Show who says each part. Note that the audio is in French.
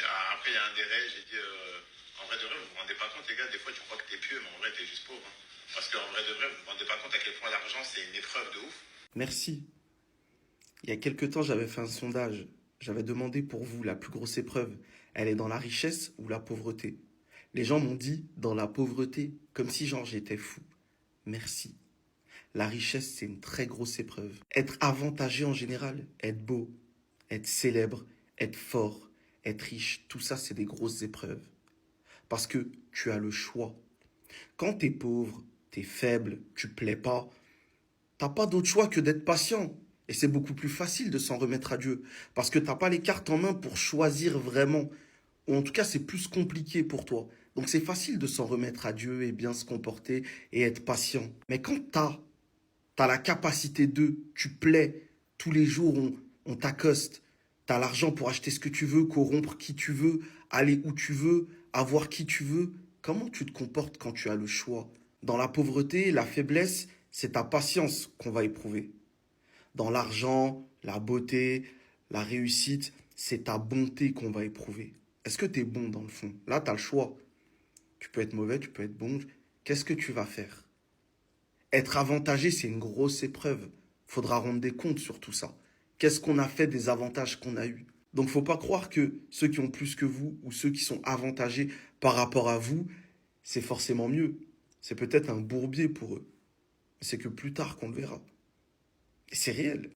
Speaker 1: Après, il y a un délai, j'ai dit, en vrai de vrai, vous vous rendez pas compte, les gars, des fois, tu crois que t'es pieux, mais en vrai, t'es juste pauvre, hein. Parce qu'en vrai de vrai, vous vous rendez pas compte à quel point l'argent, c'est une épreuve de ouf.
Speaker 2: Merci. Il y a quelque temps, j'avais fait un sondage. J'avais demandé pour vous la plus grosse épreuve. Elle est dans la richesse ou la pauvreté? Les gens m'ont dit dans la pauvreté, comme si genre j'étais fou. Merci. La richesse, c'est une très grosse épreuve. Être avantagé en général, être beau, être célèbre, être fort, être riche, tout ça, c'est des grosses épreuves. Parce que tu as le choix. Quand t'es pauvre, t'es faible, tu plais pas, t'as pas d'autre choix que d'être patient. Et c'est beaucoup plus facile de s'en remettre à Dieu. Parce que t'as pas les cartes en main pour choisir vraiment. Ou en tout cas, c'est plus compliqué pour toi. Donc c'est facile de s'en remettre à Dieu et bien se comporter et être patient. Mais quand t'as la capacité de, tu plais, tous les jours on t'accoste, t'as l'argent pour acheter ce que tu veux, corrompre qui tu veux, aller où tu veux, avoir qui tu veux, comment tu te comportes quand tu as le choix? Dans la pauvreté, la faiblesse, c'est ta patience qu'on va éprouver. Dans l'argent, la beauté, la réussite, c'est ta bonté qu'on va éprouver. Est-ce que tu es bon dans le fond? Là, tu as le choix. Tu peux être mauvais, tu peux être bon. Qu'est-ce que tu vas faire? Être avantagé, c'est une grosse épreuve. Faudra rendre des comptes sur tout ça. Qu'est-ce qu'on a fait des avantages qu'on a eus? Donc, faut pas croire que ceux qui ont plus que vous ou ceux qui sont avantagés par rapport à vous, c'est forcément mieux. C'est peut-être un bourbier pour eux. C'est que plus tard qu'on le verra. Et c'est réel.